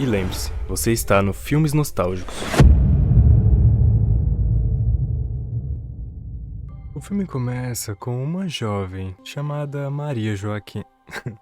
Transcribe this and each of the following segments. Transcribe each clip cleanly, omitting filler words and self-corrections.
E lembre-se, você está no Filmes Nostálgicos. O filme começa com uma jovem chamada Maria Joaquim.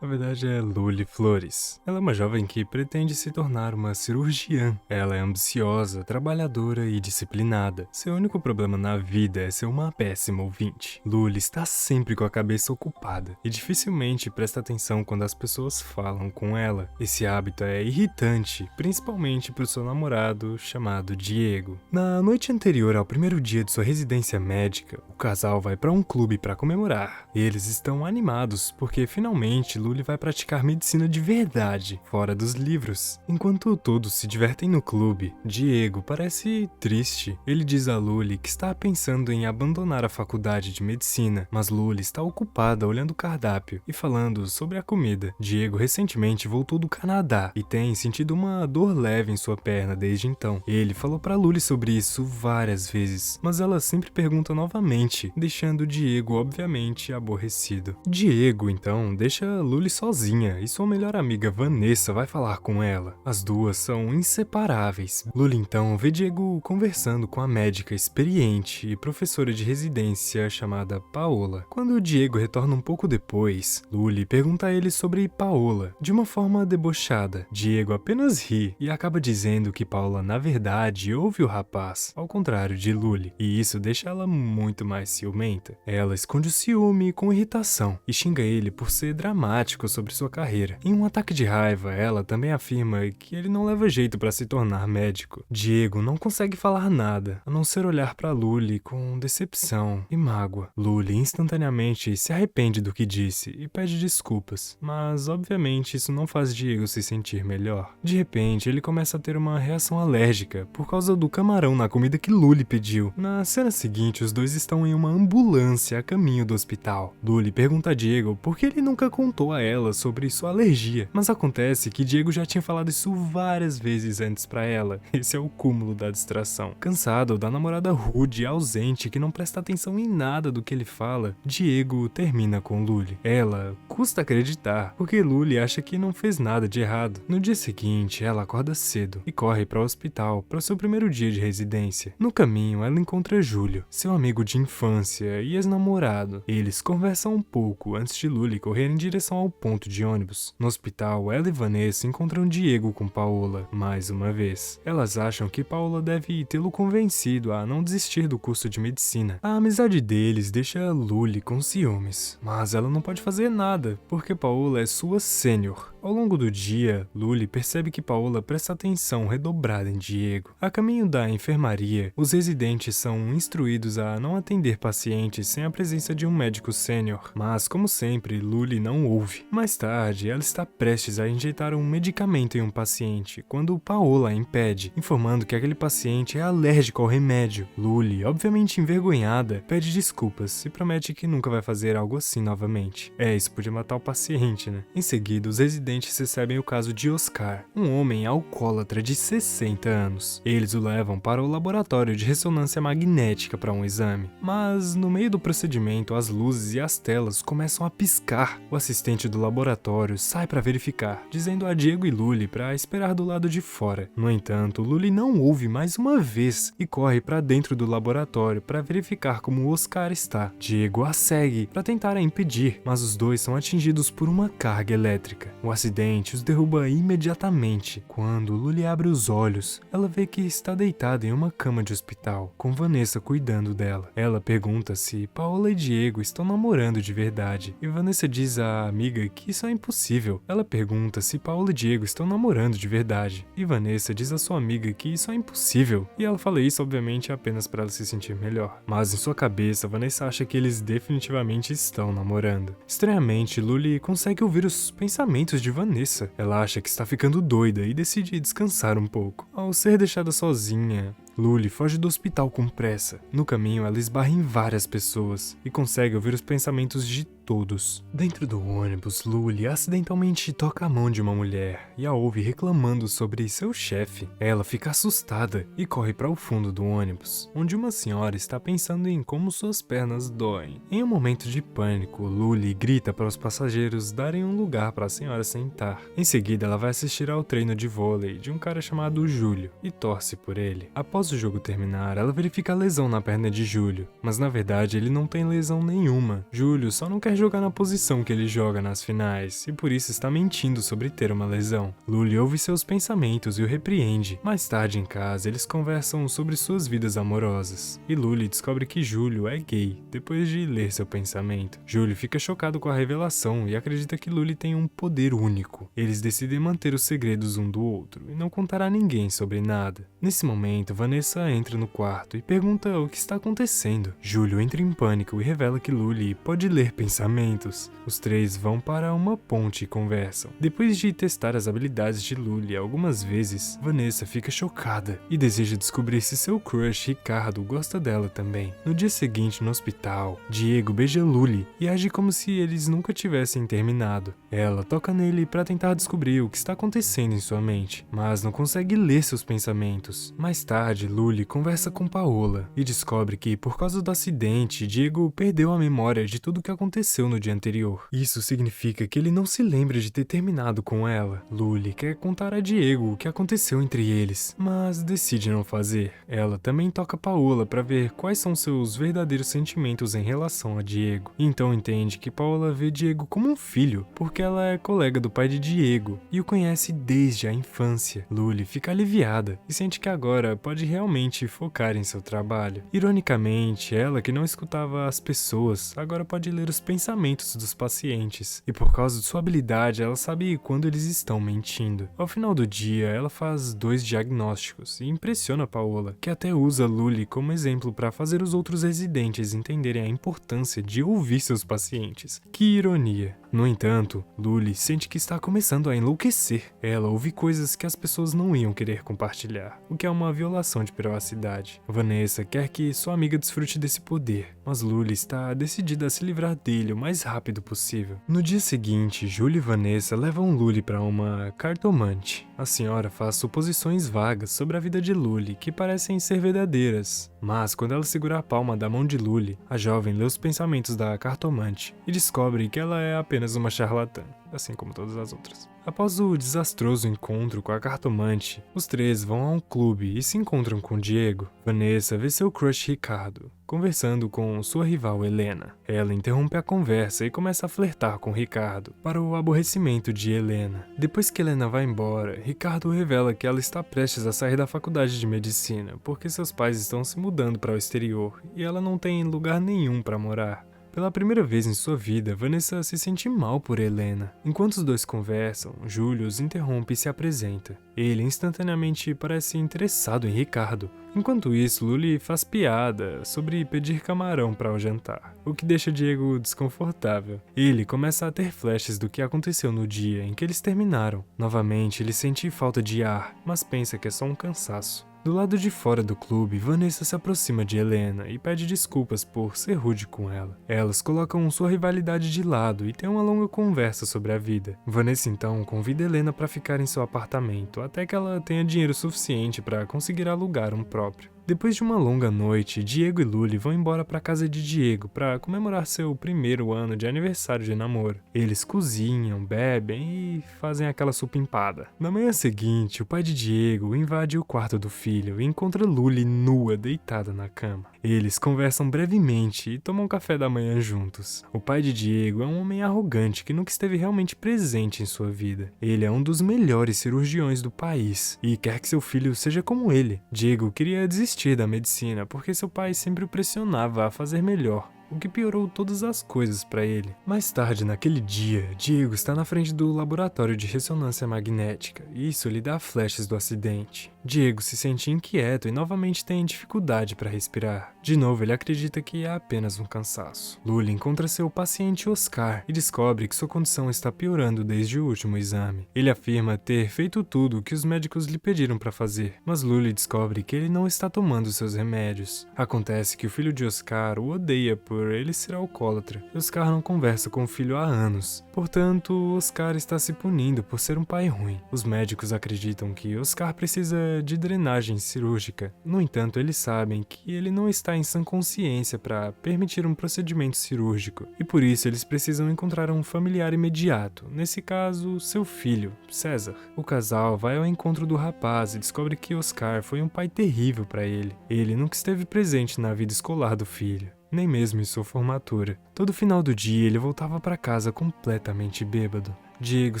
Na verdade é Lully Flores. Ela é uma jovem que pretende se tornar uma cirurgiã. Ela é ambiciosa, trabalhadora e disciplinada. Seu único problema na vida é ser uma péssima ouvinte. Lully está sempre com a cabeça ocupada e dificilmente presta atenção quando as pessoas falam com ela. Esse hábito é irritante, principalmente para o seu namorado chamado Diego. Na noite anterior ao primeiro dia de sua residência médica, o casal vai para um clube para comemorar. Eles estão animados porque finalmente Lully vai praticar medicina de verdade, fora dos livros. Enquanto todos se divertem no clube, Diego parece triste. Ele diz a Lully que está pensando em abandonar a faculdade de medicina, mas Lully está ocupada olhando o cardápio e falando sobre a comida. Diego recentemente voltou do Canadá e tem sentido uma dor leve em sua perna desde então. Ele falou para Lully sobre isso várias vezes, mas ela sempre pergunta novamente, deixando Diego obviamente aborrecido. Diego então deixa Lully sozinha e sua melhor amiga Vanessa vai falar com ela. As duas são inseparáveis. Lully então vê Diego conversando com a médica experiente e professora de residência chamada Paola. Quando Diego retorna um pouco depois, Lully pergunta a ele sobre Paola, de uma forma debochada. Diego apenas ri e acaba dizendo que Paola na verdade ouve o rapaz, ao contrário de Lully, e isso deixa ela muito mais ciumenta. Ela esconde o ciúme com irritação e xinga ele por ser dramático sobre sua carreira. Em um ataque de raiva, ela também afirma que ele não leva jeito para se tornar médico. Diego não consegue falar nada, a não ser olhar para Lully com decepção e mágoa. Lully instantaneamente se arrepende do que disse e pede desculpas, mas obviamente isso não faz Diego se sentir melhor. De repente, ele começa a ter uma reação alérgica por causa do camarão na comida que Lully pediu. Na cena seguinte, os dois estão em uma ambulância a caminho do hospital. Lully pergunta a Diego por que ele nunca contou a ela sobre sua alergia, mas acontece que Diego já tinha falado isso várias vezes antes pra ela. Esse é o cúmulo da distração. Cansado da namorada rude e ausente que não presta atenção em nada do que ele fala, Diego termina com Lully. Ela custa acreditar, porque Lully acha que não fez nada de errado. No dia seguinte, ela acorda cedo e corre para o hospital para seu primeiro dia de residência. No caminho, ela encontra Júlio, seu amigo de infância e ex-namorado. Eles conversam um pouco antes de Lully correr em direção ao ponto de ônibus. No hospital, ela e Vanessa encontram Diego com Paola, mais uma vez. Elas acham que Paola deve tê-lo convencido a não desistir do curso de medicina. A amizade deles deixa Lully com ciúmes, mas ela não pode fazer nada, porque Paola é sua sênior. Ao longo do dia, Lully percebe que Paola presta atenção redobrada em Diego. A caminho da enfermaria, os residentes são instruídos a não atender pacientes sem a presença de um médico sênior, mas como sempre, Lully não ouve. Mais tarde, ela está prestes a injetar um medicamento em um paciente, quando Paola a impede, informando que aquele paciente é alérgico ao remédio. Lully, obviamente envergonhada, pede desculpas e promete que nunca vai fazer algo assim novamente. Isso podia matar o paciente, né? Em seguida, os residentes recebem o caso de Oscar, um homem alcoólatra de 60 anos. Eles o levam para o laboratório de ressonância magnética para um exame, mas no meio do procedimento, as luzes e as telas começam a piscar. O assistente do laboratório sai para verificar, dizendo a Diego e Lully para esperar do lado de fora. No entanto, Lully não ouve mais uma vez e corre para dentro do laboratório para verificar como o Oscar está. Diego a segue para tentar a impedir, mas os dois são atingidos por uma carga elétrica. O acidente os derruba imediatamente. Quando Lully abre os olhos, ela vê que está deitada em uma cama de hospital, com Vanessa cuidando dela. Ela pergunta se Paola e Diego estão namorando de verdade, e Vanessa diz à amiga que isso é impossível. Ela pergunta se Paola e Diego estão namorando de verdade, e Vanessa diz à sua amiga que isso é impossível, e ela fala isso obviamente apenas para ela se sentir melhor. Mas em sua cabeça, Vanessa acha que eles definitivamente estão namorando. Estranhamente, Lully consegue ouvir os pensamentos de Vanessa. Ela acha que está ficando doida e decide descansar um pouco. Ao ser deixada sozinha, Luli foge do hospital com pressa. No caminho, ela esbarra em várias pessoas e consegue ouvir os pensamentos de todos. Dentro do ônibus, Luli acidentalmente toca a mão de uma mulher e a ouve reclamando sobre seu chefe. Ela fica assustada e corre para o fundo do ônibus, onde uma senhora está pensando em como suas pernas doem. Em um momento de pânico, Luli grita para os passageiros darem um lugar para a senhora sentar. Em seguida, ela vai assistir ao treino de vôlei de um cara chamado Júlio e torce por ele. Após o jogo terminar, ela verifica a lesão na perna de Júlio, mas na verdade ele não tem lesão nenhuma. Júlio só não quer jogar na posição que ele joga nas finais e por isso está mentindo sobre ter uma lesão. Luli ouve seus pensamentos e o repreende. Mais tarde em casa, eles conversam sobre suas vidas amorosas e Luli descobre que Júlio é gay depois de ler seu pensamento. Júlio fica chocado com a revelação e acredita que Luli tem um poder único. Eles decidem manter os segredos um do outro e não contar a ninguém sobre nada. Nesse momento, Vanessa entra no quarto e pergunta o que está acontecendo. Júlio entra em pânico e revela que Luli pode ler pensamentos. Os três vão para uma ponte e conversam. Depois de testar as habilidades de Luli algumas vezes, Vanessa fica chocada e deseja descobrir se seu crush Ricardo gosta dela também. No dia seguinte, no hospital, Diego beija Luli e age como se eles nunca tivessem terminado. Ela toca nele para tentar descobrir o que está acontecendo em sua mente, mas não consegue ler seus pensamentos. Mais tarde, Luli conversa com Paola e descobre que, por causa do acidente, Diego perdeu a memória de tudo o que aconteceu no dia anterior. Isso significa que ele não se lembra de ter terminado com ela. Luli quer contar a Diego o que aconteceu entre eles, mas decide não fazer. Ela também toca Paola para ver quais são seus verdadeiros sentimentos em relação a Diego. Então entende que Paola vê Diego como um filho, porque ela é colega do pai de Diego e o conhece desde a infância. Luli fica aliviada e sente que agora pode realmente focar em seu trabalho. Ironicamente, ela que não escutava as pessoas, agora pode ler os pensamentos dos pacientes, e por causa de sua habilidade, ela sabe quando eles estão mentindo. Ao final do dia, ela faz 2 diagnósticos e impressiona Paola, que até usa Luli como exemplo para fazer os outros residentes entenderem a importância de ouvir seus pacientes. Que ironia! No entanto, Luli sente que está começando a enlouquecer. Ela ouve coisas que as pessoas não iam querer compartilhar, o que é uma violação de privacidade. Vanessa quer que sua amiga desfrute desse poder, mas Luli está decidida a se livrar dele o mais rápido possível. No dia seguinte, Júlio e Vanessa levam Luli para uma cartomante. A senhora faz suposições vagas sobre a vida de Luli que parecem ser verdadeiras, mas quando ela segura a palma da mão de Luli, a jovem lê os pensamentos da cartomante e descobre que ela é apenas uma charlatã, assim como todas as outras. Após o desastroso encontro com a cartomante, os três vão a um clube e se encontram com Diego. Vanessa vê seu crush Ricardo conversando com sua rival Helena. Ela interrompe a conversa e começa a flertar com Ricardo, para o aborrecimento de Helena. Depois que Helena vai embora, Ricardo revela que ela está prestes a sair da faculdade de medicina, porque seus pais estão se mudando para o exterior e ela não tem lugar nenhum para morar. Pela primeira vez em sua vida, Vanessa se sente mal por Helena. Enquanto os dois conversam, Júlio os interrompe e se apresenta. Ele instantaneamente parece interessado em Ricardo. Enquanto isso, Luli faz piada sobre pedir camarão para o jantar, o que deixa Diego desconfortável. Ele começa a ter flashes do que aconteceu no dia em que eles terminaram. Novamente, ele sente falta de ar, mas pensa que é só um cansaço. Do lado de fora do clube, Vanessa se aproxima de Helena e pede desculpas por ser rude com ela. Elas colocam sua rivalidade de lado e têm uma longa conversa sobre a vida. Vanessa então convida Helena para ficar em seu apartamento até que ela tenha dinheiro suficiente para conseguir alugar um próprio. Depois de uma longa noite, Diego e Luli vão embora para casa de Diego para comemorar seu primeiro ano de aniversário de namoro. Eles cozinham, bebem e fazem aquela sopa empada. Na manhã seguinte, o pai de Diego invade o quarto do filho e encontra Luli nua deitada na cama. Eles conversam brevemente e tomam café da manhã juntos. O pai de Diego é um homem arrogante que nunca esteve realmente presente em sua vida. Ele é um dos melhores cirurgiões do país e quer que seu filho seja como ele. Diego queria desistir da medicina porque seu pai sempre o pressionava a fazer melhor. o que piorou todas as coisas para ele. Mais tarde naquele dia, Diego está na frente do laboratório de ressonância magnética e isso lhe dá flashes do acidente. Diego se sente inquieto e novamente tem dificuldade para respirar. De novo, ele acredita que é apenas um cansaço. Lully encontra seu paciente Oscar e descobre que sua condição está piorando desde o último exame. Ele afirma ter feito tudo o que os médicos lhe pediram para fazer, mas Lully descobre que ele não está tomando seus remédios. Acontece que o filho de Oscar o odeia por ele ser alcoólatra. Oscar não conversa com o filho há anos. Portanto, Oscar está se punindo por ser um pai ruim. Os médicos acreditam que Oscar precisa de drenagem cirúrgica. No entanto, eles sabem que ele não está em sã consciência para permitir um procedimento cirúrgico, e por isso eles precisam encontrar um familiar imediato, nesse caso, seu filho, César. O casal vai ao encontro do rapaz e descobre que Oscar foi um pai terrível para ele. Ele nunca esteve presente na vida escolar do filho, nem mesmo em sua formatura. Todo final do dia ele voltava para casa completamente bêbado. Diego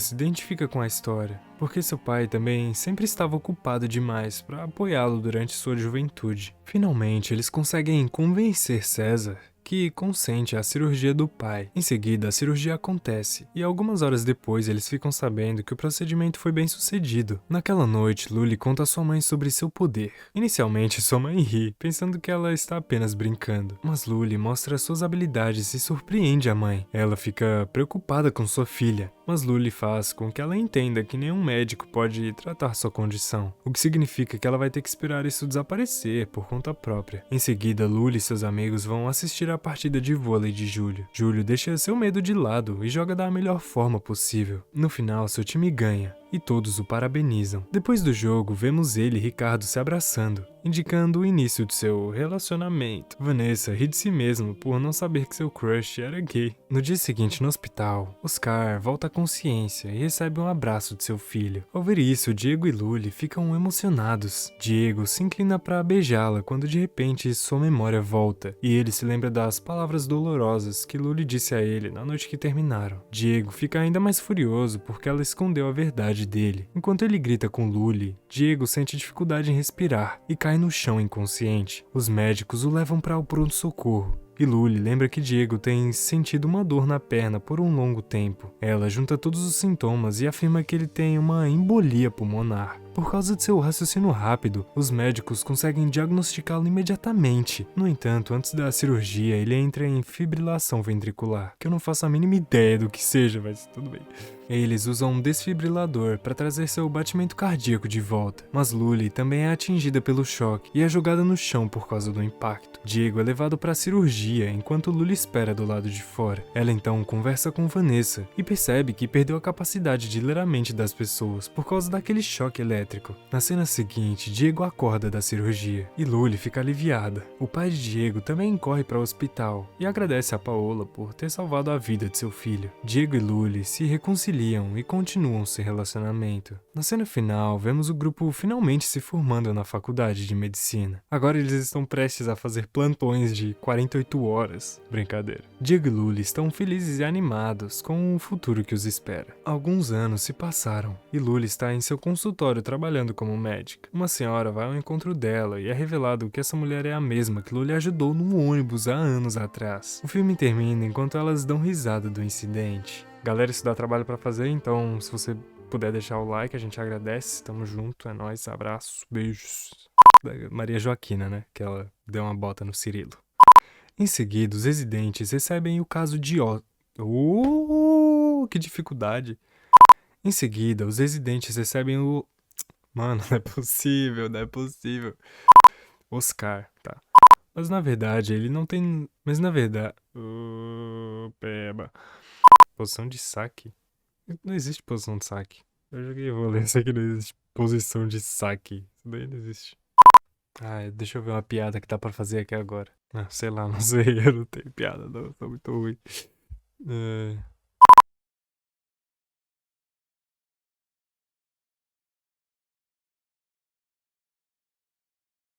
se identifica com a história, porque seu pai também sempre estava ocupado demais para apoiá-lo durante sua juventude. Finalmente, eles conseguem convencer César que consente à cirurgia do pai. Em seguida, a cirurgia acontece, e algumas horas depois eles ficam sabendo que o procedimento foi bem sucedido. Naquela noite, Lully conta a sua mãe sobre seu poder. Inicialmente, sua mãe ri, pensando que ela está apenas brincando, mas Lully mostra suas habilidades e surpreende a mãe. Ela fica preocupada com sua filha, mas Lully faz com que ela entenda que nenhum médico pode tratar sua condição, o que significa que ela vai ter que esperar isso desaparecer por conta própria. Em seguida, Lully e seus amigos vão assistir a partida de vôlei de Júlio. Júlio deixa seu medo de lado e joga da melhor forma possível. No final, seu time ganha e todos o parabenizam. Depois do jogo, vemos ele e Ricardo se abraçando, indicando o início de seu relacionamento. Vanessa ri de si mesmo por não saber que seu crush era gay. No dia seguinte, no hospital, Oscar volta à consciência e recebe um abraço de seu filho. Ao ver isso, Diego e Lully ficam emocionados. Diego se inclina para beijá-la quando de repente sua memória volta e ele se lembra das palavras dolorosas que Lully disse a ele na noite que terminaram. Diego fica ainda mais furioso porque ela escondeu a verdade dele. Enquanto ele grita com Lully, Diego sente dificuldade em respirar e cai no chão inconsciente. Os médicos o levam para o pronto-socorro. E Lully lembra que Diego tem sentido uma dor na perna por um longo tempo. Ela junta todos os sintomas e afirma que ele tem uma embolia pulmonar. Por causa de seu raciocínio rápido, os médicos conseguem diagnosticá-lo imediatamente. No entanto, antes da cirurgia, ele entra em fibrilação ventricular, que eu não faço a mínima ideia do que seja, mas tudo bem. Eles usam um desfibrilador para trazer seu batimento cardíaco de volta, mas Lully também é atingida pelo choque e é jogada no chão por causa do impacto. Diego é levado para a cirurgia enquanto Lully espera do lado de fora. Ela então conversa com Vanessa e percebe que perdeu a capacidade de ler a mente das pessoas por causa daquele choque elétrico. Na cena seguinte, Diego acorda da cirurgia e Lully fica aliviada. O pai de Diego também corre para o hospital e agradece a Paola por ter salvado a vida de seu filho. Diego e Lully se reconciliam e continuam seu relacionamento. Na cena final, vemos o grupo finalmente se formando na faculdade de medicina. Agora eles estão prestes a fazer plantões de 48 horas. Brincadeira. Diego e Lully estão felizes e animados com o futuro que os espera. Alguns anos se passaram e Lully está em seu consultório trabalhando como médica. Uma senhora vai ao encontro dela e é revelado que essa mulher é a mesma que Lully ajudou no ônibus há anos atrás. O filme termina enquanto elas dão risada do incidente. Galera, isso dá trabalho pra fazer, então se você puder deixar o like, a gente agradece. Tamo junto, é nóis, abraço, beijos. Da Maria Joaquina, né? Que ela deu uma bota no Cirilo. Em seguida, os residentes recebem o caso de que dificuldade. Em seguida, os residentes recebem o... Mano, não é possível, não é possível. Oscar, tá. Mas na verdade, ele não tem... Mas na verdade... Peba. Posição de saque? Não existe posição de saque. Eu joguei vôlei, sei que não existe posição de saque. Isso daí não existe. Ah, deixa eu ver uma piada que dá pra fazer aqui agora. Ah, sei lá, não sei, eu não tenho piada não, eu sou muito ruim.